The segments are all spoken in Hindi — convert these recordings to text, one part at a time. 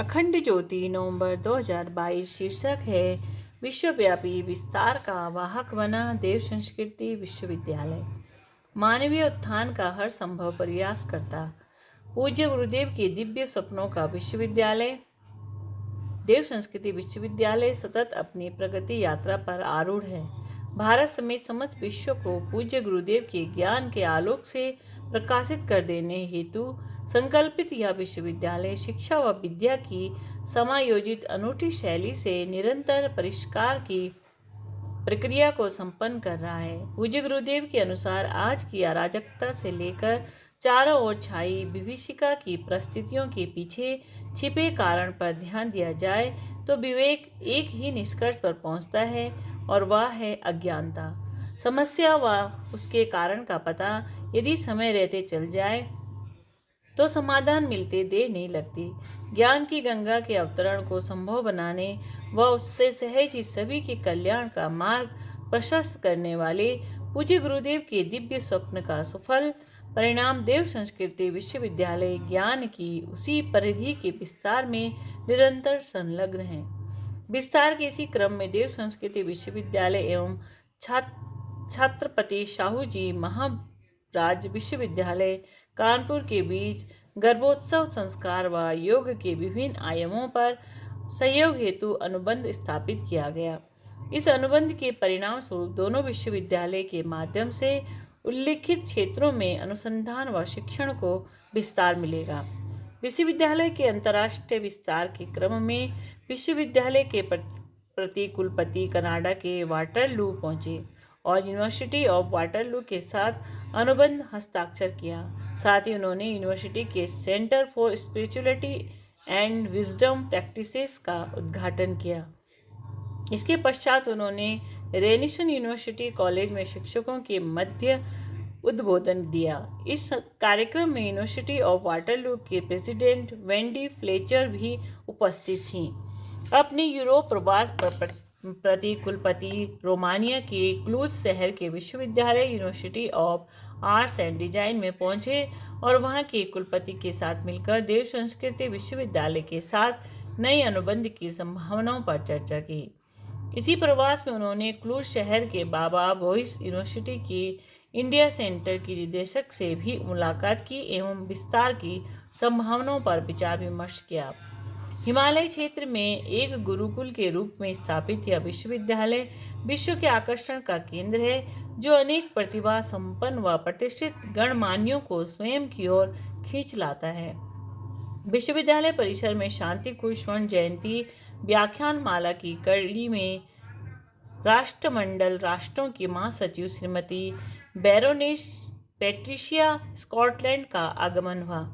अखंड ज्योति नवंबर 2022 शीर्षक है विश्वव्यापी विस्तार का वाहक बना देव संस्कृति विश्वविद्यालय। मानवीय उत्थान का हर संभव प्रयास करता पूज्य गुरुदेव के दिव्य स्वप्नों का विश्वविद्यालय। देव संस्कृति विश्वविद्यालय सतत अपनी प्रगति यात्रा पर आरूढ़ है। भारत समेत समस्त विश्व को पूज्य गुरुदेव के ज्ञान के आलोक से प्रकाशित कर देने हेतु संकल्पित यह विश्वविद्यालय शिक्षा व विद्या की समायोजित अनूठी शैली से निरंतर परिष्कार की प्रक्रिया को संपन्न कर रहा है। पूज्य गुरुदेव के अनुसार आज की अराजकता से लेकर चारों ओर छाई विभीषिका की परिस्थितियों के पीछे छिपे कारण पर ध्यान दिया जाए तो विवेक एक ही निष्कर्ष पर पहुंचता है और वह है अज्ञानता। समस्या व उसके कारण का पता यदि समय रहते चल जाए तो समाधान मिलते देर नहीं लगती। ज्ञान की गंगा के अवतरण को संभव बनाने व उससे सहज ही सभी के कल्याण का मार्ग प्रशस्त करने वाले पूज्य गुरुदेव के दिव्य स्वप्न का सफल परिणाम देव संस्कृति विश्वविद्यालय ज्ञान की उसी परिधि के विस्तार में निरंतर संलग्न है। विस्तार के इसी क्रम में देव संस्कृति विश्वविद्यालय एवं छत्रपति शाहू जी महाराज विश्वविद्यालय कानपुर के बीच गर्भोत्सव संस्कार व योग के विभिन्न आयामों पर सहयोग हेतु अनुबंध स्थापित किया गया। इस अनुबंध के परिणाम स्वरूप दोनों विश्वविद्यालय के माध्यम से उल्लिखित क्षेत्रों में अनुसंधान व शिक्षण को विस्तार मिलेगा। विश्वविद्यालय के अंतर्राष्ट्रीय विस्तार के क्रम में विश्वविद्यालय के प्रति कुलपति कनाडा के वाटरलू पहुंचे और यूनिवर्सिटी ऑफ वाटरलू के साथ अनुबंध हस्ताक्षर किया। साथ ही उन्होंने यूनिवर्सिटी के centre for spirituality and wisdom practices का उद्घाटन किया। इसके पश्चात उन्होंने रेनिसन यूनिवर्सिटी कॉलेज में शिक्षकों के मध्य उद्बोधन दिया। इस कार्यक्रम में यूनिवर्सिटी ऑफ वाटरलू के प्रेसिडेंट वेंडी फ्लेचर भी उपस्थित थीं। अपने यूरोप प्रवास पर प्रति कुलपति रोमानिया के क्लूज शहर के विश्वविद्यालय university of arts and design में पहुंचे और वहां के कुलपति के साथ मिलकर देव संस्कृति विश्वविद्यालय के साथ नई अनुबंध की संभावनाओं पर चर्चा की। इसी प्रवास में उन्होंने क्लूज शहर के बाबा बोइस यूनिवर्सिटी की इंडिया सेंटर की निदेशक से भी मुलाकात की एवं विस्तार की संभावनाओं पर विचार विमर्श किया। हिमालय क्षेत्र में एक गुरुकुल के रूप में स्थापित यह विश्वविद्यालय विश्व के आकर्षण का केंद्र है, जो अनेक प्रतिभा संपन्न व प्रतिष्ठित गणमान्यों को स्वयं की ओर खींच लाता है। विश्वविद्यालय परिसर में शांति कुंज स्वर्ण जयंती व्याख्यान माला की कड़ी में राष्ट्रमंडल राष्ट्रों की महासचिव श्रीमती बैरोनेस पैट्रिशिया स्कॉटलैंड का आगमन हुआ।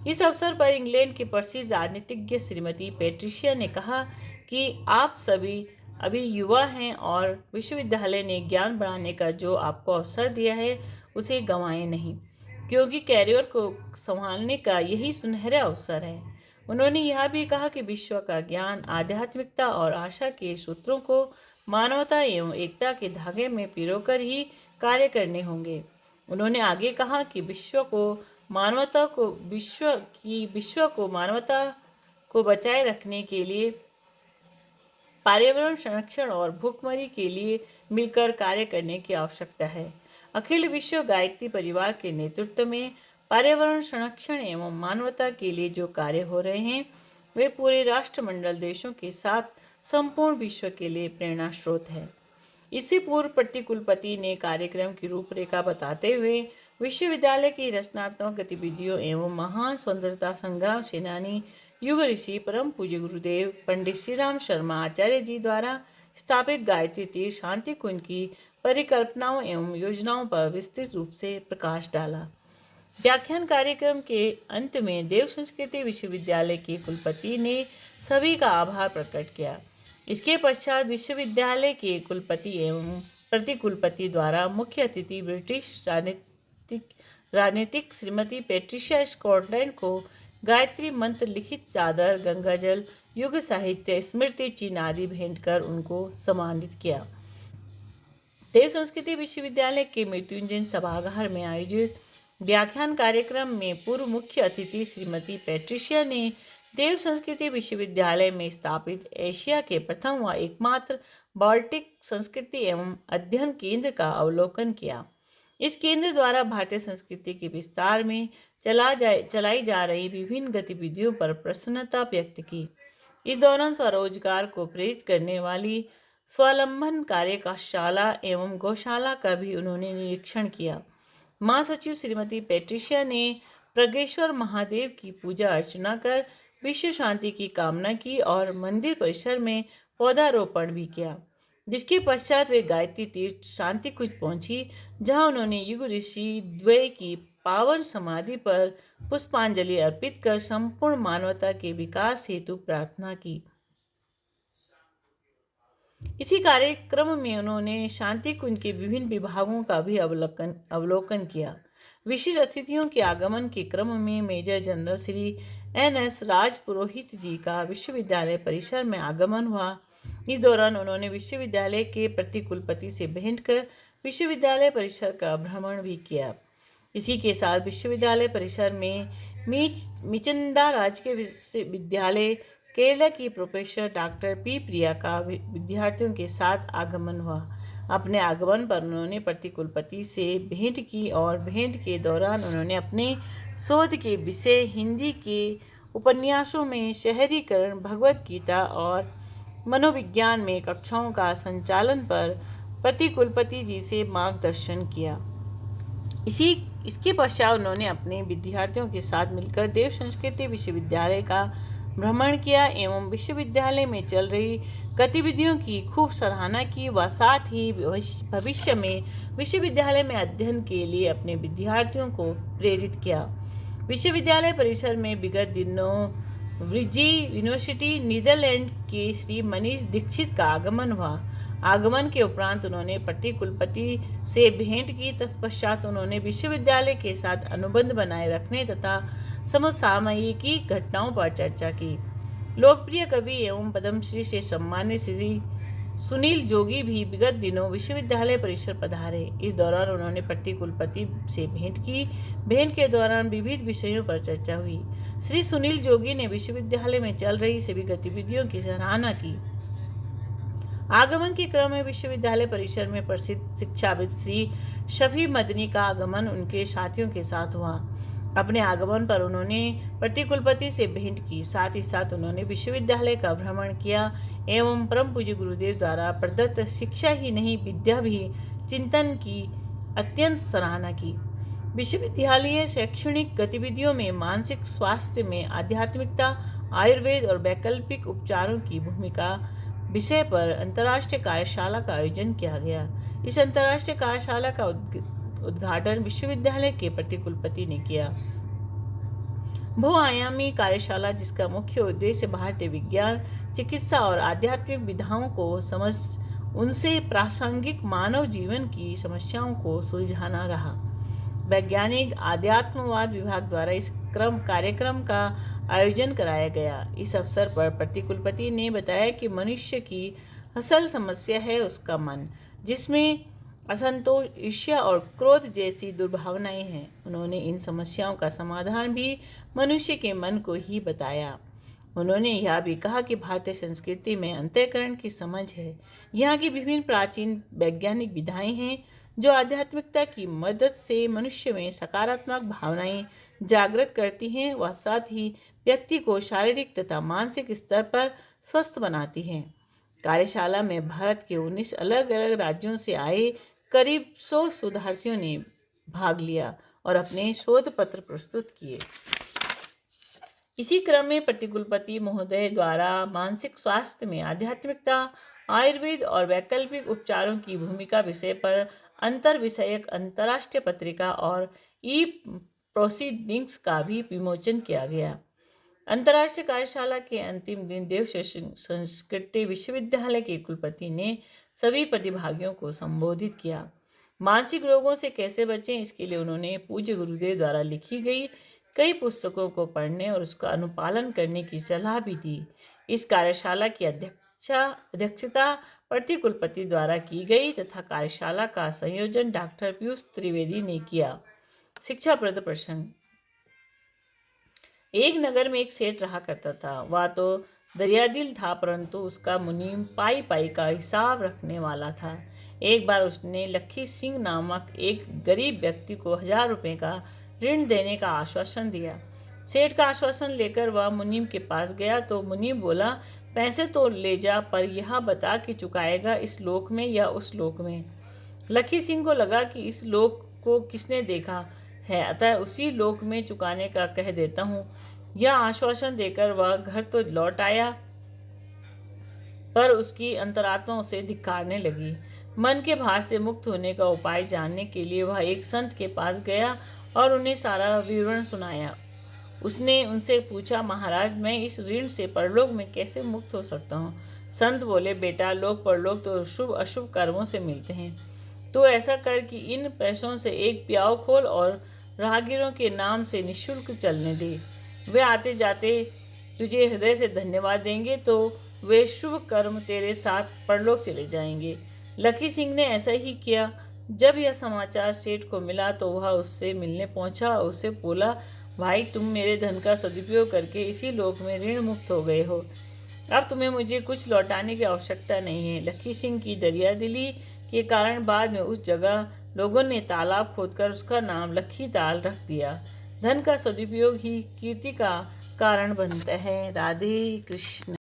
इस अवसर पर इंग्लैंड की प्रसिद्ध राजनीतिज्ञ श्रीमती पैट्रिशिया ने कहा कि आप सभी अभी युवा हैं और विश्वविद्यालय ने ज्ञान बढ़ाने का जो आपको अवसर दिया है उसे गंवाएं नहीं, क्योंकि कैरियर को संभालने का यही सुनहरा अवसर है। उन्होंने यह भी कहा कि विश्व का ज्ञान आध्यात्मिकता और आशा के सूत्रों को मानवता एवं एकता के धागे में पिरोकर ही कार्य करने होंगे। उन्होंने आगे कहा कि विश्व को मानवता को बचाए रखने के लिए पर्यावरण संरक्षण और भूखमरी के लिए मिलकर कार्य करने की आवश्यकता है। अखिल विश्व गायत्री परिवार के नेतृत्व में पर्यावरण संरक्षण एवं मानवता के लिए जो कार्य हो रहे हैं वे पूरे राष्ट्रमंडल देशों के साथ संपूर्ण विश्व के लिए प्रेरणा स्रोत है। इसी पूर्व प्रतिकुलपति ने कार्यक्रम की रूपरेखा बताते हुए विश्वविद्यालय की रचनात्मक गतिविधियों एवं महान स्वतंत्रता संग्राम सेनानी युग ऋषि परम पूज्य गुरुदेव पंडित श्री राम शर्मा आचार्य जी द्वारा स्थापित गायत्री तीर्थ शांति कुंज की परिकल्पनाओं एवं योजनाओं पर विस्तृत रूप से प्रकाश डाला। व्याख्यान कार्यक्रम के अंत में देव संस्कृति विश्वविद्यालय के कुलपति ने सभी का आभार प्रकट किया। इसके पश्चात विश्वविद्यालय के कुलपति एवं प्रतिकुलपति द्वारा मुख्य अतिथि ब्रिटिश राजनीतिक श्रीमती पैट्रिशिया स्कॉटलैंड को गायत्री मंत्र लिखित चादर, गंगाजल, युग साहित्य, स्मृति चिन्ह आदि भेंट कर उनको सम्मानित किया। देव संस्कृति विश्वविद्यालय के मृत्युंजय सभागार में आयोजित व्याख्यान कार्यक्रम में पूर्व मुख्य अतिथि श्रीमती पैट्रिशिया ने देव संस्कृति विश्वविद्यालय में स्थापित एशिया के प्रथम व एकमात्र बाल्टिक संस्कृति एवं अध्ययन केंद्र का अवलोकन किया। इस केंद्र द्वारा भारतीय संस्कृति के विस्तार में चलाई जा रही विभिन्न गतिविधियों पर प्रसन्नता व्यक्त की। इस दौरान स्वरोजगार को प्रेरित करने वाली स्वावलंबन कार्यशाला एवं गौशाला का भी उन्होंने निरीक्षण किया। महासचिव श्रीमती पैट्रिशिया ने प्रज्ञेश्वर महादेव की पूजा अर्चना कर विश्व शांति की कामना की और मंदिर परिसर में पौधारोपण भी किया, जिसके पश्चात वे गायत्री तीर्थ शांति कुंज पहुंची, जहां उन्होंने युग ऋषि द्वय की पावन समाधि पर पुष्पांजलि अर्पित कर संपूर्ण मानवता के विकास हेतु प्रार्थना की। इसी कार्यक्रम में उन्होंने शांति कुंज के विभिन्न विभागों का भी अवलोकन किया। विशिष्ट अतिथियों के आगमन के क्रम में मेजर जनरल श्री NS राजपुरोहित जी का विश्वविद्यालय परिसर में आगमन हुआ। इस दौरान उन्होंने विश्वविद्यालय के प्रतिकुलपति से भेंट कर विश्वविद्यालय परिसर का भ्रमण भी किया। इसी के साथ विश्वविद्यालय परिसर में मिचंदा राजकीय विश्वविद्यालय केरला की प्रोफेसर डॉक्टर P प्रिया का विद्यार्थियों के साथ आगमन हुआ। अपने आगमन पर उन्होंने प्रतिकुलपति से भेंट की और भेंट के दौरान उन्होंने अपने शोध के विषय हिंदी के उपन्यासों में शहरीकरण, भगवत गीता और मनोविज्ञान में कक्षाओं का संचालन पर प्रतिकुलपति जी से मार्गदर्शन किया। इसके पश्चात उन्होंने अपने विद्यार्थियों के साथ मिलकर देव संस्कृति विश्वविद्यालय का भ्रमण किया एवं विश्वविद्यालय में चल रही गतिविधियों की खूब सराहना की व साथ ही भविष्य में विश्वविद्यालय में अध्ययन के लिए अपने विद्यार्थियों को प्रेरित किया। विश्वविद्यालय परिसर में विगत दिनों व्रिजी यूनिवर्सिटी नीदरलैंड के श्री मनीष दीक्षित का आगमन हुआ। आगमन के उपरांत उन्होंने प्रतिकुलपति से भेंट की। तत्पश्चात उन्होंने विश्वविद्यालय के साथ अनुबंध बनाए रखने तथा समसामयिकी घटनाओं पर चर्चा की। लोकप्रिय कवि एवं पद्मश्री से सम्मानित श्री सुनील जोगी भी विगत दिनों विश्वविद्यालय परिसर पधारे। इस दौरान उन्होंने प्रतिकुलपति से भेंट की। भेंट के दौरान विविध विषयों पर चर्चा हुई। श्री सुनील जोगी ने विश्वविद्यालय में चल रही सभी गतिविधियों की सराहना की। आगमन के क्रम में विश्वविद्यालय परिसर में प्रसिद्ध शिक्षाविद श्री शफी मदनी का आगमन उनके साथियों के साथ हुआ। अपने आगमन पर उन्होंने प्रतिकुलपति से भेंट की। साथ ही साथ उन्होंने विश्वविद्यालय का भ्रमण किया एवं परम पूज्य गुरुदेव द्वारा प्रदत्त शिक्षा ही नहीं विद्या भी चिंतन की अत्यंत सराहना की। विश्वविद्यालय शैक्षणिक गतिविधियों में मानसिक स्वास्थ्य में आध्यात्मिकता, आयुर्वेद और वैकल्पिक उपचारों की भूमिका विषय पर अंतर्राष्ट्रीय कार्यशाला का आयोजन किया गया। इस अंतर्राष्ट्रीय कार्यशाला का उद्घाटन विश्वविद्यालय के प्रतिकुलपति ने किया। बहुआयामी कार्यशाला, जिसका मुख्य उद्देश्य भारतीय विज्ञान, चिकित्सा और आध्यात्मिक विधाओं को समझ उनसे प्रासंगिक मानव जीवन की समस्याओं को सुलझाना रहा। वैज्ञानिक आध्यात्मवाद विभाग द्वारा इस कार्यक्रम का आयोजन कराया गया। इस अवसर पर प्रतिकुलपति ने बताया कि मनुष्य की असल समस्या है उसका मन, जिसमें असंतोष, ईर्ष्या और क्रोध जैसी दुर्भावनाएं हैं। उन्होंने इन समस्याओं का समाधान भी मनुष्य के मन को ही बताया। उन्होंने यह भी कहा कि भारतीय संस्कृति में अंतःकरण की समझ है। यहाँ की विभिन्न प्राचीन वैज्ञानिक विधाएं हैं जो आध्यात्मिकता की मदद से मनुष्य में सकारात्मक भावनाएं जागृत करती हैं व साथ ही व्यक्ति को शारीरिक तथा मानसिक स्तर पर स्वस्थ बनाती हैं। कार्यशाला में भारत के 19 अलग अलग राज्यों से आए करीब 100 शोधार्थियों ने भाग लिया और अपने शोध पत्र प्रस्तुत किए। इसी क्रम में प्रतिकुलपति महोदय द्वारा मानसिक स्वास्थ्य में आध्यात्मिकता, आयुर्वेद और वैकल्पिक उपचारों की भूमिका विषय पर अंतर विषयक अंतर्राष्ट्रीय पत्रिका और ई प्रोसीडिंग्स का भी विमोचन किया गया। अंतर्राष्ट्रीय कार्यशाला के अंतिम दिन देव संस्कृति विश्वविद्यालय के कुलपति ने सभी प्रतिभागियों को संबोधित किया। मानसिक रोगों से कैसे बचें, इसके लिए उन्होंने पूज्य गुरुदेव द्वारा लिखी गई कई पुस्तकों को पढ़ने और उसका अनुपालन करने की सलाह भी दी। इस कार्यशाला की अध्यक्षता प्रतिकुलपति द्वारा की गई तथा कार्यशाला का संयोजन डॉक्टर पीयूष त्रिवेदी ने किया। शिक्षाप्रद प्रसंग। एक नगर में एक सेठ रहा करता था। वह तो दरियादिल था, परंतु उसका मुनीम पाई पाई का हिसाब रखने वाला था। एक बार उसने लखी सिंह नामक एक गरीब व्यक्ति को 1000 रुपये का ऋण देने का आश्वासन दिया। सेठ का आश्वासन लेकर वह मुनीम के पास गया तो मुनीम बोला, पैसे तो ले जा, पर यह बता कि चुकाएगा इस लोक में या उस लोक में। लखी सिंह को लगा कि इस लोक को किसने देखा है, अतः उसी लोक में चुकाने का कह देता हूँ। यह आश्वासन देकर वह घर तो लौट आया, पर उसकी अंतरात्मा उसे धिक्कारने लगी। मन के भार से मुक्त होने का उपाय जानने के लिए वह एक संत के पास गया और उन्हें सारा विवरण सुनाया। उसने उनसे पूछा, महाराज, मैं इस ऋण से परलोक में कैसे मुक्त हो सकता हूँ? संत बोले, बेटा, लोक परलोक तो शुभ अशुभ कर्मों से मिलते हैं। तो ऐसा कर कि इन पैसों से एक प्याऊ खोल और राहगीरों के नाम से निःशुल्क चलने दे। वे आते जाते तुझे हृदय से धन्यवाद देंगे, तो वे शुभ कर्म तेरे साथ परलोक चले जाएंगे। लखी सिंह ने ऐसा ही किया। जब यह समाचार सेठ को मिला तो वह उससे मिलने पहुंचा। उससे बोला, भाई, तुम मेरे धन का सदुपयोग करके इसी लोक में ऋण मुक्त हो गए हो। अब तुम्हें मुझे कुछ लौटाने की आवश्यकता नहीं है। लखी सिंह की दरियादिली के कारण बाद में उस जगह लोगों ने तालाब खोदकर उसका नाम लखी ताल रख दिया। धन का सदुपयोग ही कीर्ति का कारण बनता है। राधे कृष्ण।